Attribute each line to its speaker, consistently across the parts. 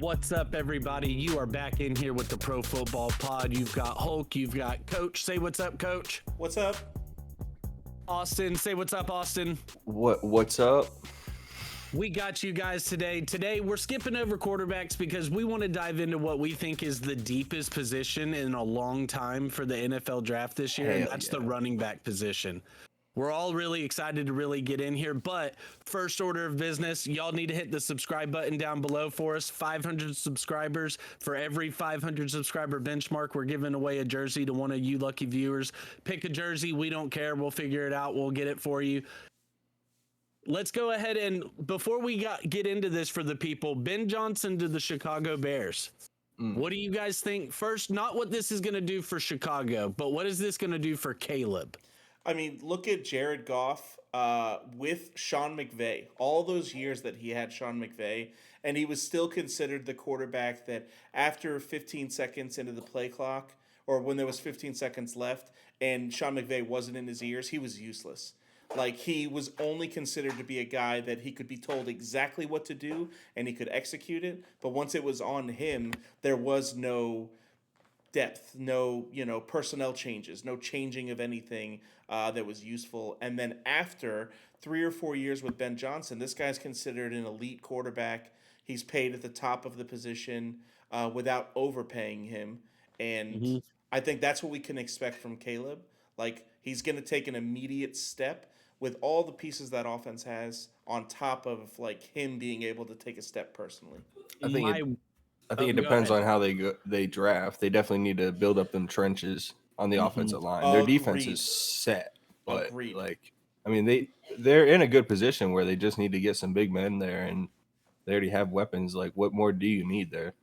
Speaker 1: What's up, everybody? You are back in here with the Pro Football Pod. You've got Hulk, you've got Coach. Say what's up, Coach.
Speaker 2: What's up?
Speaker 1: Austin, say what's up, Austin.
Speaker 3: What's up?
Speaker 1: We got you guys today. Today, we're skipping over quarterbacks because we want to dive into what we think is the deepest position in a long time for the NFL draft this year, and that's the running back position. We're all really excited to really get in here, but first order of business, y'all need to hit the subscribe button down below for us. 500 subscribers. For every 500 subscriber benchmark, we're giving away a jersey to one of you lucky viewers. Pick a jersey. We don't care. We'll figure it out. We'll get it for you. Let's go ahead and, before we get into this for the people, Ben Johnson to the Chicago Bears. What do you guys think? First, not what this is going to do for Chicago, but what is this going to do for Caleb?
Speaker 2: I mean, look at Jared Goff with Sean McVay. All those years that he had Sean McVay, and he was still considered the quarterback that after 15 seconds into the play clock, or when there was 15 seconds left, and Sean McVay wasn't in his ears, he was useless. Like, he was only considered to be a guy that he could be told exactly what to do, and he could execute it. But once it was on him, there was no depth, no personnel changes, no changing of anything that was useful. And then after 3 or 4 years with Ben Johnson, this guy's considered an elite quarterback. He's paid at the top of the position without overpaying him, and I think that's what we can expect from Caleb. Like, he's going to take an immediate step with all the pieces that offense has, on top of like him being able to take a step personally.
Speaker 3: I think it depends on how they draft. They definitely need to build up them trenches on the offensive line. Their defense is set, but they're in a good position where they just need to get some big men there, and they already have weapons. Like, what more do you need there?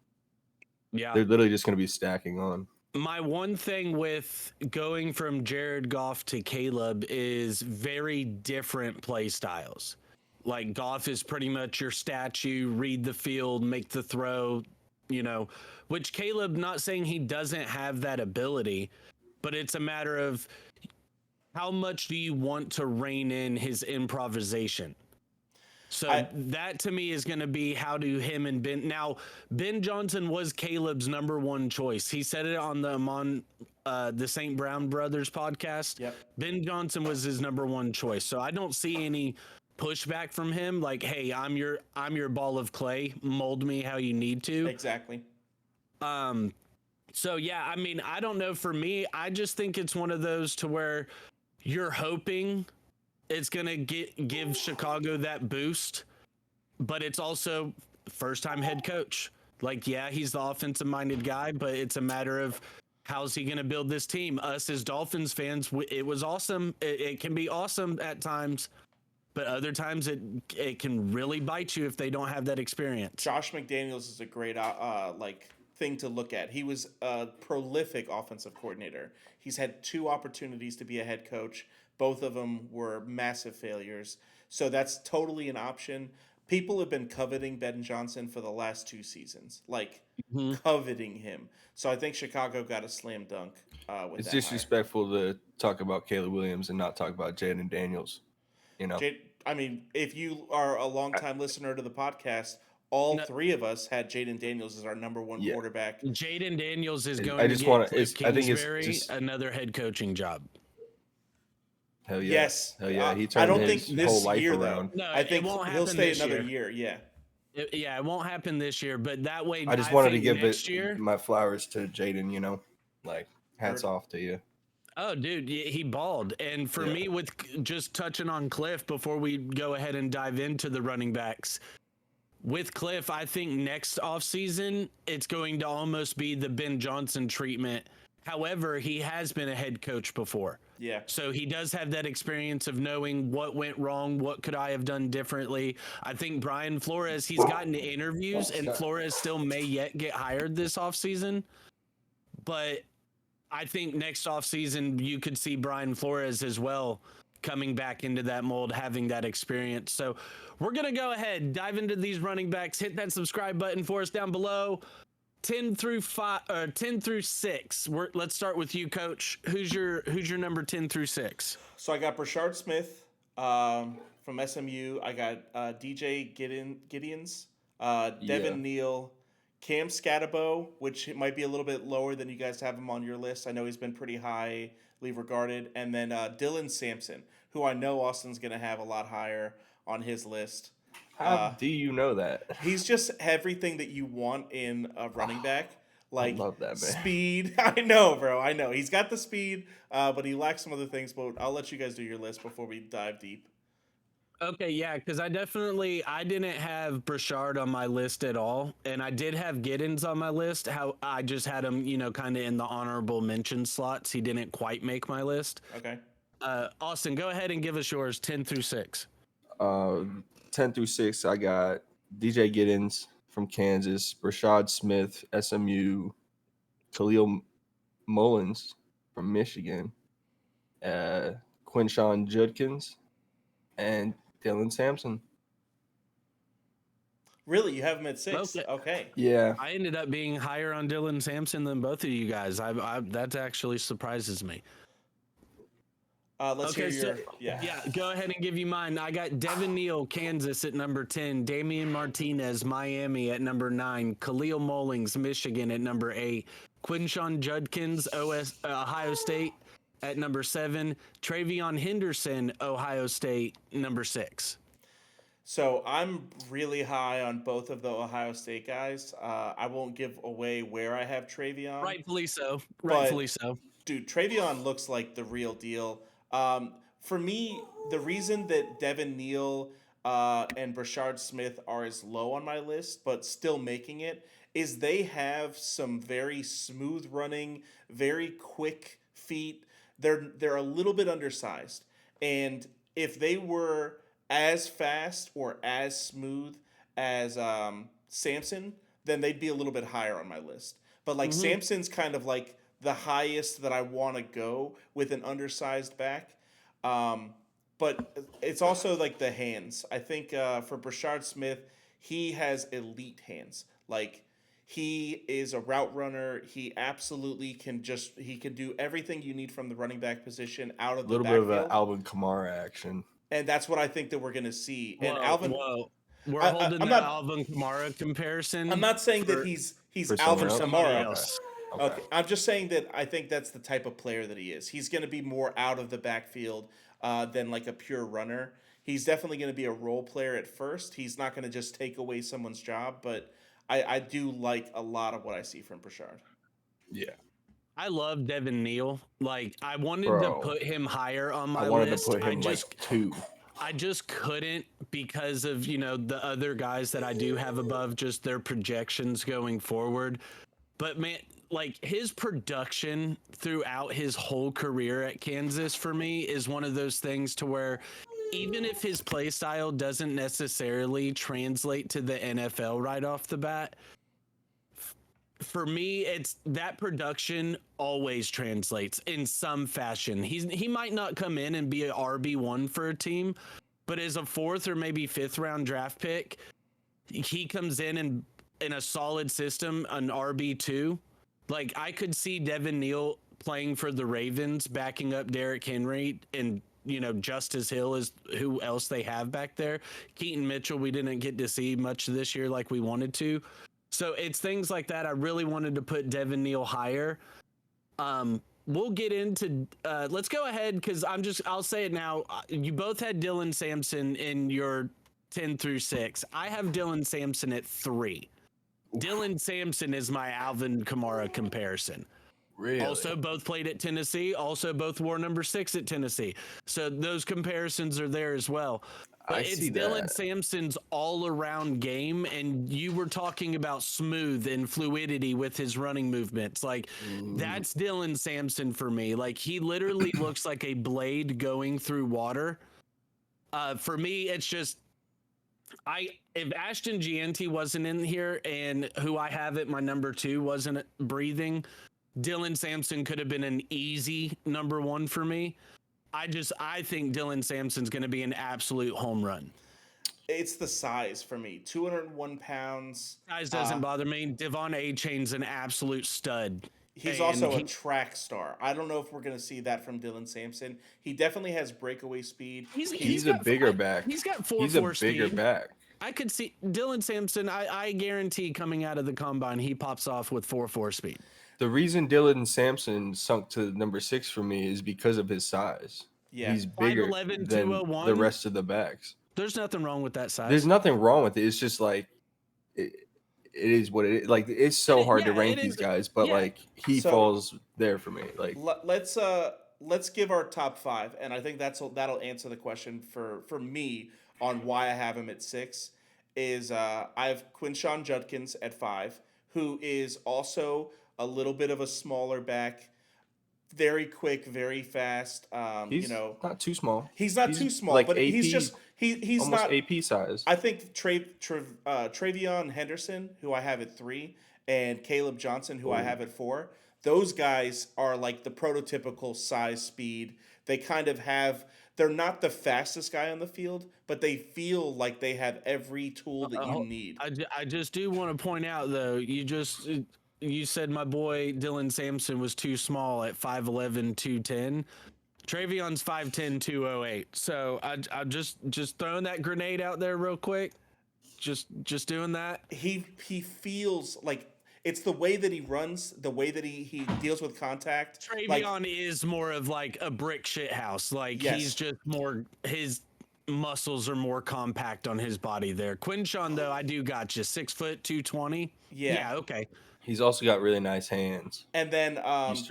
Speaker 1: Yeah,
Speaker 3: they're literally just going to be stacking on.
Speaker 1: My one thing with going from Jared Goff to Caleb is very different play styles. Like, Goff is pretty much your statue, read the field, make the throw, which Caleb, not saying he doesn't have that ability, but it's a matter of how much do you want to rein in his improvisation? So that to me is going to be how do him and Ben. Now, Ben Johnson was Caleb's number one choice. He said it on the St. Brown Brothers podcast.
Speaker 2: Yep.
Speaker 1: Ben Johnson was his number one choice. So I don't see any pushback from him. Like, hey, I'm your ball of clay. Mold me how you need to.
Speaker 2: Exactly.
Speaker 1: So yeah, I mean, I don't know. For me, I just think it's one of those to where you're hoping it's going to give Chicago that boost, but it's also first-time head coach. Like, yeah, he's the offensive-minded guy, but it's a matter of how's he going to build this team. Us as Dolphins fans, it was awesome. It can be awesome at times, but other times it can really bite you if they don't have that experience.
Speaker 2: Josh McDaniels is a great thing to look at. He was a prolific offensive coordinator. He's had 2 opportunities to be a head coach. Both of them were massive failures. So that's totally an option. People have been coveting Ben Johnson for the last 2 seasons, coveting him. So I think Chicago got a slam dunk with
Speaker 3: It's
Speaker 2: that
Speaker 3: disrespectful to talk about Caleb Williams and not talk about Jaden Daniels.
Speaker 2: I mean, if you are a longtime listener to the podcast, all 3 of us had Jaden Daniels as our number 1 quarterback.
Speaker 1: Jaden Daniels is going to get Cliff Kingsbury another head coaching job.
Speaker 3: Hell yeah.
Speaker 2: Yes.
Speaker 3: Hell yeah. He
Speaker 2: I don't
Speaker 3: turned
Speaker 2: think
Speaker 3: his
Speaker 2: this
Speaker 3: whole life
Speaker 2: year,
Speaker 3: around.
Speaker 2: though. No, I think he'll stay another year. Yeah.
Speaker 1: It won't happen this year, but that way
Speaker 3: I just wanted to give my flowers to Jaden, like, hats off to you.
Speaker 1: Oh, dude, he balled. And for me, with just touching on Cliff before we go ahead and dive into the running backs, with Cliff, I think next offseason, it's going to almost be the Ben Johnson treatment. However, he has been a head coach before.
Speaker 2: Yeah.
Speaker 1: So he does have that experience of knowing what went wrong, what could I have done differently. I think Brian Flores, he's gotten interviews, and Flores still may yet get hired this offseason. But I think next offseason you could see Brian Flores as well coming back into that mold, having that experience. So we're going to go ahead, dive into these running backs, hit that subscribe button for us down below. 10 through 6. Let's start with you, Coach. Who's your number 10 through 6?
Speaker 2: So I got Brashard Smith from SMU. I got DJ Gideons, Devin Neal, Cam Scatabo, which might be a little bit lower than you guys have him on your list. I know he's been pretty highly regarded. And then Dylan Sampson, who I know Austin's going to have a lot higher on his list.
Speaker 3: How do you know that?
Speaker 2: He's just everything that you want in a running back. Like,
Speaker 3: I love that, man.
Speaker 2: Speed. I know, bro. I know. He's got the speed, but he lacks some other things. But I'll let you guys do your list before we dive deep.
Speaker 1: Okay, yeah, because I didn't have Brashard on my list at all, and I did have Giddens on my list. How I just had him, kind of in the honorable mention slots. He didn't quite make my list.
Speaker 2: Okay.
Speaker 1: Austin, go ahead and give us yours, 10 through 6.
Speaker 3: 10 through 6, I got DJ Giddens from Kansas, Rashad Smith, SMU, Khalil Mullins from Michigan, Quinshon Judkins, and Dylan Sampson.
Speaker 2: Really? You have him at 6? Okay.
Speaker 3: Yeah.
Speaker 1: I ended up being higher on Dylan Sampson than both of you guys. That actually surprises me.
Speaker 2: Let's hear your...
Speaker 1: Yeah, go ahead and give you mine. I got Devin Neal, Kansas at number 10, Damian Martinez, Miami at number 9, Khalil Mullings, Michigan at number 8, Quinshon Judkins, Ohio State at number 7, Travion Henderson, Ohio State, number 6.
Speaker 2: So I'm really high on both of the Ohio State guys. I won't give away where I have Travion.
Speaker 1: Rightfully so.
Speaker 2: Dude, Travion looks like the real deal. For me, the reason that Devin Neal and Brashard Smith are as low on my list, but still making it, is they have some very smooth running, very quick feet. They're a little bit undersized. And if they were as fast or as smooth as Sampson, then they'd be a little bit higher on my list. But like Sampson's kind of like the highest that I want to go with an undersized back. But it's also like the hands. I think for Brashard Smith, he has elite hands. Like, he is a route runner. He absolutely can do everything you need from the running back position out of the backfield.
Speaker 3: A little bit of Alvin Kamara action.
Speaker 2: And that's what I think that we're going to see.
Speaker 1: Whoa,
Speaker 2: and Alvin,
Speaker 1: we're holding the Alvin Kamara comparison.
Speaker 2: I'm not saying that he's Alvin Kamara. Okay. I'm just saying that I think that's the type of player that he is. He's going to be more out of the backfield than like a pure runner. He's definitely going to be a role player at first. He's not going to just take away someone's job, but I do like a lot of what I see from Brashard.
Speaker 3: Yeah.
Speaker 1: I love Devin Neal. Like, I wanted to put him higher on my list.
Speaker 3: I wanted to put him like 2.
Speaker 1: I just couldn't because of, the other guys that I do have above, just their projections going forward. But man, like, his production throughout his whole career at Kansas for me is one of those things to where even if his play style doesn't necessarily translate to the NFL right off the bat, for me, it's that production always translates in some fashion. He might not come in and be an RB1 for a team, but as a 4th or maybe 5th round draft pick, he comes in a solid system, an RB2. Like, I could see Devin Neal playing for the Ravens, backing up Derrick Henry, and Justice Hill is who else they have back there. Keaton Mitchell, we didn't get to see much this year like we wanted to. So it's things like that. I really wanted to put Devin Neal higher. We'll get into, let's go ahead because I'll say it now. You both had Dylan Sampson in your 10 through 6. I have Dylan Sampson at 3. Dylan Sampson is my Alvin Kamara comparison.
Speaker 3: Really?
Speaker 1: Also, both played at Tennessee. Also, both wore number 6 at Tennessee. So those comparisons are there as well. But it's Dylan Sampson's all-around game, and you were talking about smooth and fluidity with his running movements. Like, that's Dylan Sampson for me. Like, he literally looks like a blade going through water. For me, it's just, if Ashton Gianti wasn't in here and who I have at my number 2 wasn't breathing, Dylan Sampson could have been an easy number 1 for me. I think Dylan Sampson's going to be an absolute home run.
Speaker 2: It's the size for me. 201 pounds.
Speaker 1: Size doesn't bother me. Devon Achane's an absolute stud.
Speaker 2: He's also a track star. I don't know if we're going to see that from Dylan Sampson. He definitely has breakaway speed.
Speaker 3: He's a bigger back.
Speaker 1: He's got 4.4 speed.
Speaker 3: He's a bigger back.
Speaker 1: I could see Dylan Sampson. I guarantee coming out of the combine, he pops off with 4.4 speed.
Speaker 3: The reason Dylan Sampson sunk to number 6 for me is because of his size.
Speaker 2: Yeah.
Speaker 3: He's bigger
Speaker 1: 5'11",
Speaker 3: than
Speaker 1: 201.
Speaker 3: the rest of the backs.
Speaker 1: There's nothing wrong with that size.
Speaker 3: There's nothing wrong with it. It's just like it is what it is. Like it's so hard to rank these guys, but like he falls there for me. Like
Speaker 2: let's give our top 5, and I think that'll answer the question for me on why I have him at 6. Is I have Quinshon Judkins at 5, who is also a little bit of a smaller back, very quick, very fast.
Speaker 3: He's not too small.
Speaker 2: He's not too small,
Speaker 3: like
Speaker 2: but
Speaker 3: AP,
Speaker 2: he's
Speaker 3: almost
Speaker 2: not
Speaker 3: AP size.
Speaker 2: I think Travion Henderson, who I have at 3, and Caleb Johnson, who I have at 4. Those guys are like the prototypical size speed. They kind of have. They're not the fastest guy on the field, but they feel like they have every tool that you need.
Speaker 1: I just do want to point out though, you said my boy Dylan Sampson was too small at 5'11", 210. Travion's 5'10", 208. So I just throwing that grenade out there real quick. Just doing that.
Speaker 2: He feels like it's the way that he runs, the way that he deals with contact.
Speaker 1: Travion is more of like a brick shit house. Like he's just more, his muscles are more compact on his body there. Quinshon though, I do got you. 6 foot, 220. Yeah, okay.
Speaker 3: He's also got really nice hands.
Speaker 2: And then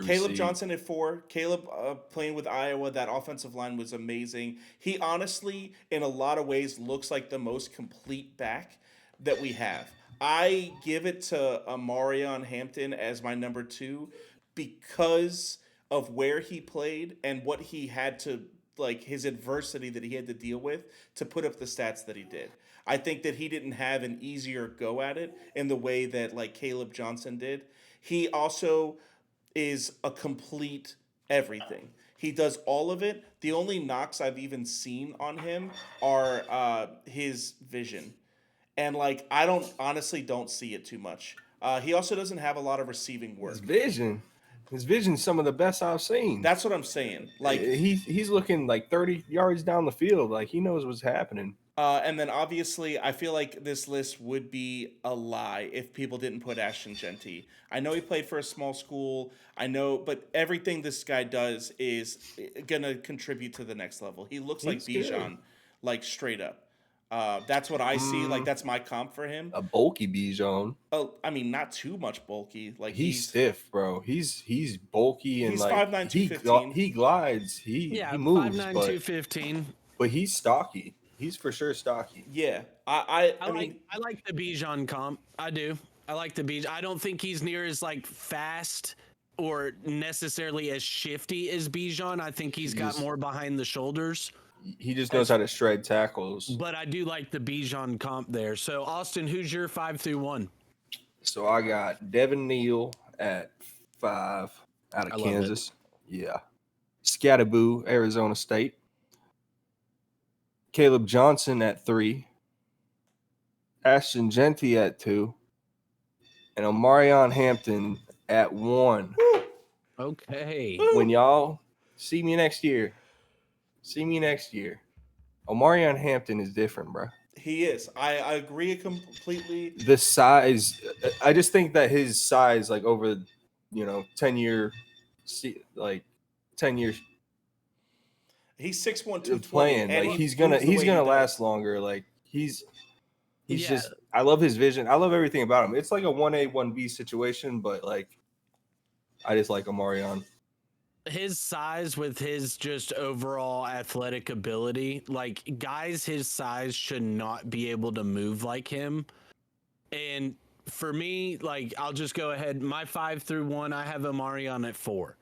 Speaker 2: Caleb Johnson at 4. Caleb playing with Iowa, that offensive line was amazing. He honestly, in a lot of ways, looks like the most complete back that we have. I give it to Omarion Hampton as my number 2 because of where he played and what he had to, like, his adversity that he had to deal with to put up the stats that he did. I think that he didn't have an easier go at it in the way that like Caleb Johnson did. He also is a complete everything. He does all of it. The only knocks I've even seen on him are his vision. And like I honestly don't see it too much. He also doesn't have a lot of receiving work.
Speaker 3: His vision's some of the best I've seen.
Speaker 2: That's what I'm saying. Like
Speaker 3: he's looking like 30 yards down the field. Like he knows what's happening.
Speaker 2: And then obviously, I feel like this list would be a lie if people didn't put Ashton Jeanty. I know he played for a small school. I know, but everything this guy does is gonna contribute to the next level. He looks like Bijan, like straight up. That's what I see. Like that's my comp for him.
Speaker 3: A bulky Bijan.
Speaker 2: Oh, I mean, not too much bulky. Like
Speaker 3: he's stiff, bro. He's bulky and
Speaker 2: he's
Speaker 3: like
Speaker 2: 5'9", 215.
Speaker 3: He glides. He moves.
Speaker 1: 5'9", 215.
Speaker 3: But he's stocky. He's for sure stocky.
Speaker 2: Yeah, I mean,
Speaker 1: I like the Bijan comp. I do. I like the Bijan. I don't think he's near as like fast or necessarily as shifty as Bijan. I think he's got more behind the shoulders.
Speaker 3: He just knows how to shred tackles.
Speaker 1: But I do like the Bijan comp there. So Austin, who's your 5 through 1?
Speaker 3: So I got Devin Neal at 5 out of Kansas. Yeah. Scatterboo, Arizona State. Caleb Johnson at 3, Ashton Jeanty at 2, and Omarion Hampton at 1.
Speaker 1: Okay.
Speaker 3: When y'all see me next year, Omarion Hampton is different, bro.
Speaker 2: He is. I agree completely.
Speaker 3: The size, I just think that his size, like over, 10 years.
Speaker 2: He's 6'1", 220.
Speaker 3: Playing like he's gonna last longer. Like he's just. I love his vision. I love everything about him. It's like a 1A 1B situation, but like I just like Omarion.
Speaker 1: His size with his just overall athletic ability, like guys his size should not be able to move like him. And for me, like I'll just go ahead. My 5 through 1, I have Omarion at 4.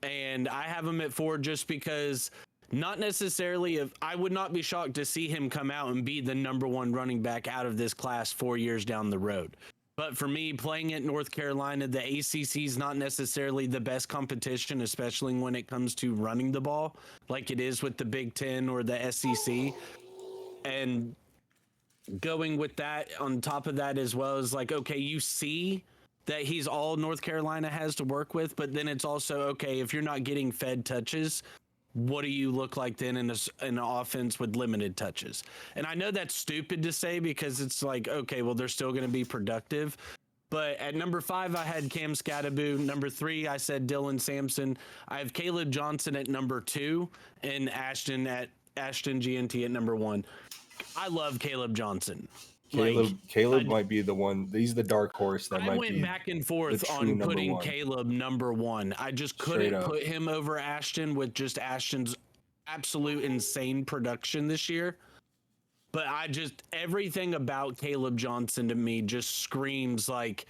Speaker 1: And I have him at 4 just because not necessarily I would not be shocked to see him come out and be the number 1 running back out of this class 4 years down the road. But for me, playing at North Carolina, the ACC is not necessarily the best competition, especially when it comes to running the ball, like it is with the Big Ten or the SEC. And going with that on top of that as well is like, okay, you see that he's all North Carolina has to work with, but then it's also, okay, if you're not getting fed touches, what do you look like then in an offense with limited touches? And I know that's stupid to say because it's like, okay, well, they're still going to be productive. But at number 5, I had Cam Scatterboo. Number 3, I said Dylan Sampson. I have Caleb Johnson at number 2 and Ashton GNT at number 1. I love Caleb Johnson.
Speaker 3: Caleb might be the one. He's the dark horse that might be.
Speaker 1: I went back and forth on putting Caleb number 1. I just couldn't put him over Ashton with just Ashton's absolute insane production this year. But everything about Caleb Johnson to me just screams like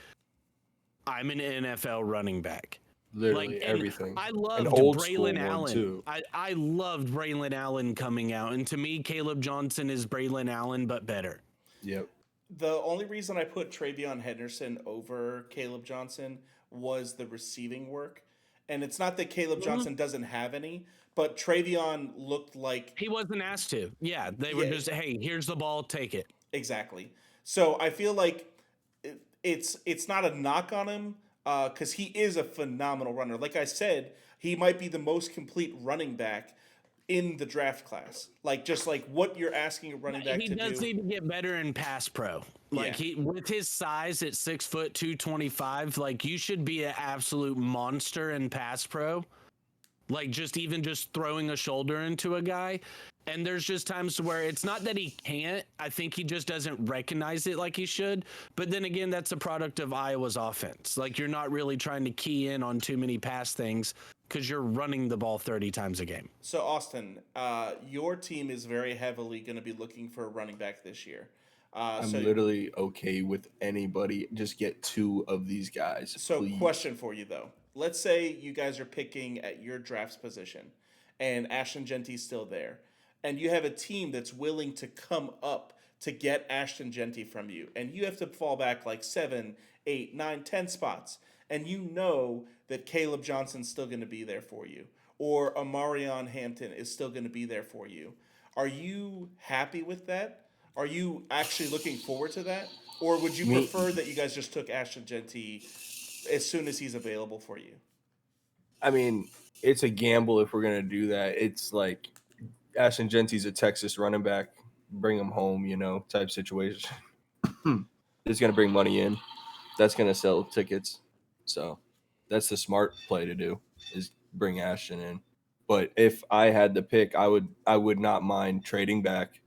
Speaker 1: I'm an NFL running back.
Speaker 3: Literally everything.
Speaker 1: I loved Braylon Allen too. I loved Braylon Allen coming out, and to me, Caleb Johnson is Braylon Allen but better.
Speaker 3: Yep.
Speaker 2: The only reason I put Travion Henderson over Caleb Johnson was the receiving work. And it's not that Caleb Johnson doesn't have any, but Travion looked like
Speaker 1: he wasn't asked to. Yeah, they were just, hey, here's the ball, take it.
Speaker 2: Exactly. So I feel like it's not a knock on him because he is a phenomenal runner. Like I said, he might be the most complete running back in the draft class. Like just like what you're asking a running back to do.
Speaker 1: He does need to get better in pass pro. Like he with his size at 6 foot 225, like you should be an absolute monster in pass pro. Like just throwing a shoulder into a guy. And there's just times where it's not that he can't. I think he just doesn't recognize it like he should. But then again, that's a product of Iowa's offense. Like you're not really trying to key in on too many pass things because you're running the ball 30 times a game.
Speaker 2: So, Austin, your team is very heavily going to be looking for a running back this year.
Speaker 3: I'm literally okay with anybody. Just get 2 of these guys.
Speaker 2: So,
Speaker 3: please.
Speaker 2: Question for you, though. Let's say you guys are picking at your draft's position, and Ashton Genty's still there, and you have a team that's willing to come up to get Ashton Genty from you, and you have to fall back like 7, 8, 9, 10 spots, and you know that Caleb Johnson's still going to be there for you, or Omarion Hampton is still going to be there for you. Are you happy with that? Are you actually looking forward to that? Or would you prefer that you guys just took Ashton Genty as soon as he's available for you?
Speaker 3: I mean, it's a gamble if we're going to do that. It's like Ashton Genty's a Texas running back. Bring him home, type situation. It's going to bring money in. That's going to sell tickets. So that's the smart play to do, is bring Ashton in. But if I had the pick, I would not mind trading back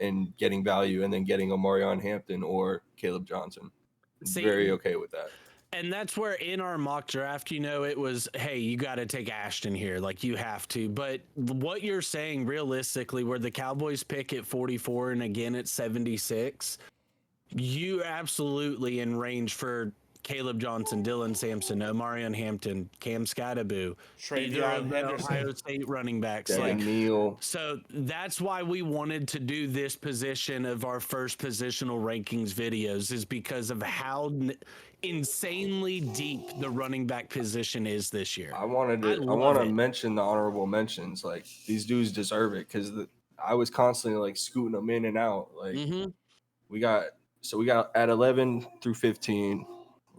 Speaker 3: and getting value and then getting Omarion Hampton or Caleb Johnson. Very okay with that.
Speaker 1: And that's where in our mock draft, it was, hey, you got to take Ashton here. Like you have to. But what you're saying realistically, where the Cowboys pick at 44 and again at 76, you absolutely in range for Caleb Johnson, Dylan Sampson, Omarion Hampton, Cam Scatterboo,
Speaker 2: Travion Henderson,
Speaker 1: Ohio State running backs. So that's why we wanted to do this position of our first positional rankings videos, is because of how insanely deep the running back position is this year.
Speaker 3: I want to mention the honorable mentions. Like these dudes deserve it because I was constantly like scooting them in and out. Like we got at 11 through 15.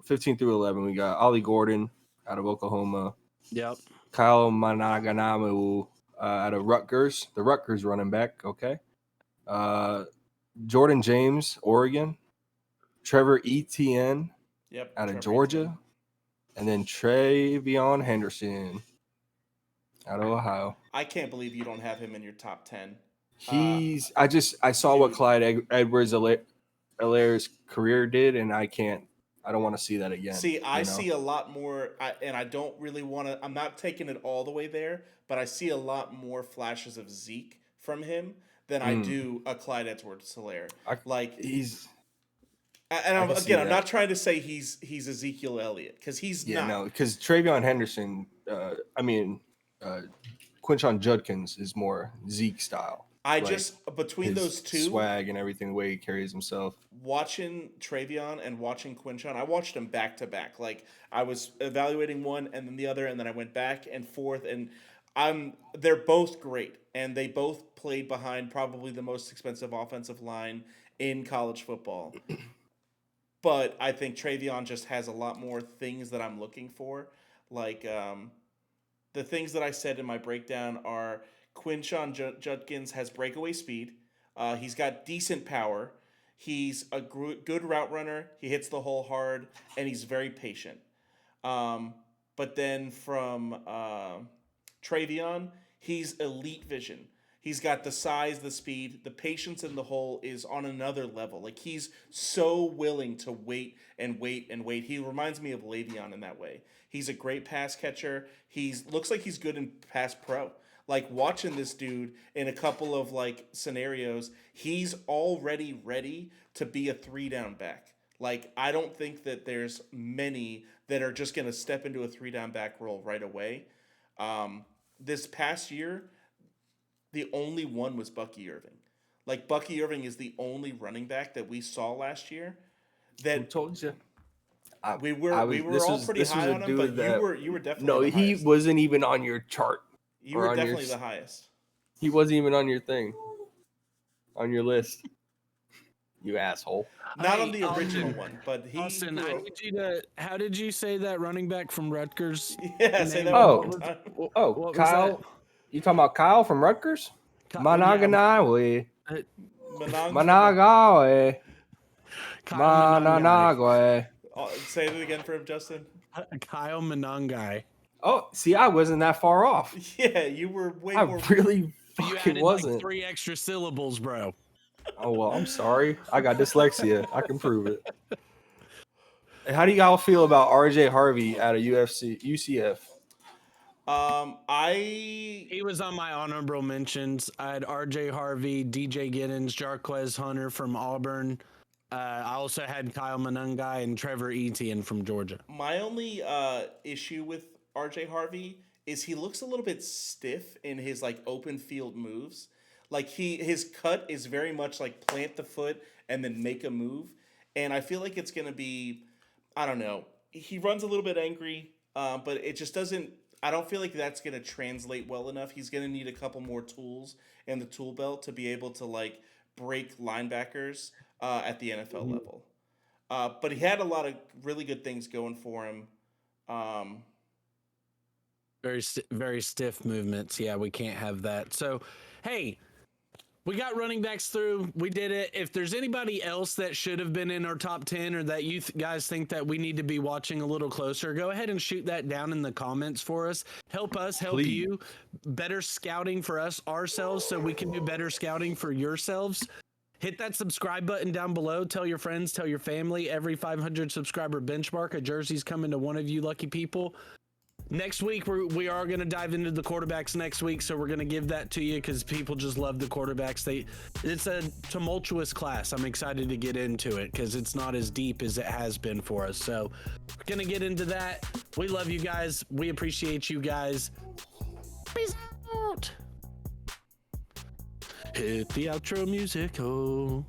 Speaker 3: 15 through 11, we got Ollie Gordon out of Oklahoma.
Speaker 1: Yep.
Speaker 3: Kyle Managanamu out of Rutgers, the Rutgers running back. Okay. Jordan James, Oregon. Trevor Etienne out of Georgia. Etienne. And then Travion Henderson out of Ohio.
Speaker 2: I can't believe you don't have him in your top 10.
Speaker 3: I saw what Clyde Edwards-Helaire's career did, and I don't want to see that again.
Speaker 2: See, I see a lot more, and I don't really want to. I'm not taking it all the way there, but I see a lot more flashes of Zeke from him than I do a Clyde Edwards-Helaire. I'm not trying to say he's Ezekiel Elliott because he's not.
Speaker 3: No, because Travion Henderson, Quinshon Judkins is more Zeke style.
Speaker 2: Between those two,
Speaker 3: swag and everything, the way he carries himself.
Speaker 2: Watching Travion and watching Quinshon, I watched them back to back. Like I was evaluating one and then the other, and then I went back and forth. And they're both great, and they both played behind probably the most expensive offensive line in college football. But I think Travion just has a lot more things that I'm looking for, like the things that I said in my breakdown are Quinshon Judkins has breakaway speed. He's got decent power. He's a good route runner. He hits the hole hard, and he's very patient. But then from Travion, he's elite vision. He's got the size, the speed, the patience in the hole is on another level. Like, he's so willing to wait and wait and wait. He reminds me of Le'Veon in that way. He's a great pass catcher. Looks like he's good in pass pro. Like, watching this dude in a couple of like scenarios, he's already ready to be a 3-down back. Like, I don't think that there's many that are just going to step into a 3-down back role right away. This past year, the only one was Bucky Irving. Like, Bucky Irving is the only running back that we saw last year. That
Speaker 3: Who told you?
Speaker 2: We were all pretty high on him, but you were definitely
Speaker 3: no.
Speaker 2: The
Speaker 3: He
Speaker 2: highest.
Speaker 3: wasn't even on your chart.
Speaker 2: You were definitely the highest.
Speaker 3: He wasn't even on your thing, on your list. You asshole.
Speaker 2: Not on the original one, but he.
Speaker 1: Austin, I need you to. How did you say that running back from Rutgers?
Speaker 2: Yeah, say that
Speaker 3: Oh.
Speaker 2: one more time.
Speaker 3: Oh, Kyle. You talking about Kyle from Rutgers? Managanawe. Managawe. Managawe.
Speaker 2: Say it again for him, Justin.
Speaker 1: Kyle Manangai.
Speaker 3: Oh, see, I wasn't that far off.
Speaker 2: Yeah, you were way
Speaker 3: I
Speaker 2: more.
Speaker 3: really
Speaker 1: You
Speaker 3: fucking
Speaker 1: added
Speaker 3: wasn't.
Speaker 1: like 3 extra syllables, bro.
Speaker 3: Oh, well, I'm sorry. I got dyslexia. I can prove it. How do y'all feel about RJ Harvey out of UCF?
Speaker 1: He was on my honorable mentions. I had RJ Harvey, DJ Giddens, Jarquez Hunter from Auburn. I also had Kyle Manungai and Trevor Etienne from Georgia.
Speaker 2: My only issue with RJ Harvey is he looks a little bit stiff in his like open field moves. Like his cut is very much like plant the foot and then make a move. And I feel like it's gonna be, I don't know. He runs a little bit angry, but it just doesn't. I don't feel like that's gonna translate well enough. He's gonna need a couple more tools in the tool belt to be able to like break linebackers at the NFL level. But he had a lot of really good things going for him.
Speaker 1: Very stiff movements. Yeah, we can't have that. So, hey, we got running backs through. We did it. If there's anybody else that should have been in our top 10 or that you guys think that we need to be watching a little closer, go ahead and shoot that down in the comments for us. Help us, help
Speaker 3: Please.
Speaker 1: you. Better scouting for us ourselves so we can do better scouting for yourselves. Hit that subscribe button down below. Tell your friends, tell your family. Every 500 subscriber benchmark, a jersey's coming to one of you lucky people. Next week, we are going to dive into the quarterbacks next week, so we're going to give that to you because people just love the quarterbacks. It's a tumultuous class. I'm excited to get into it because it's not as deep as it has been for us. So we're going to get into that. We love you guys. We appreciate you guys. Peace out. Hit the outro music. Oh.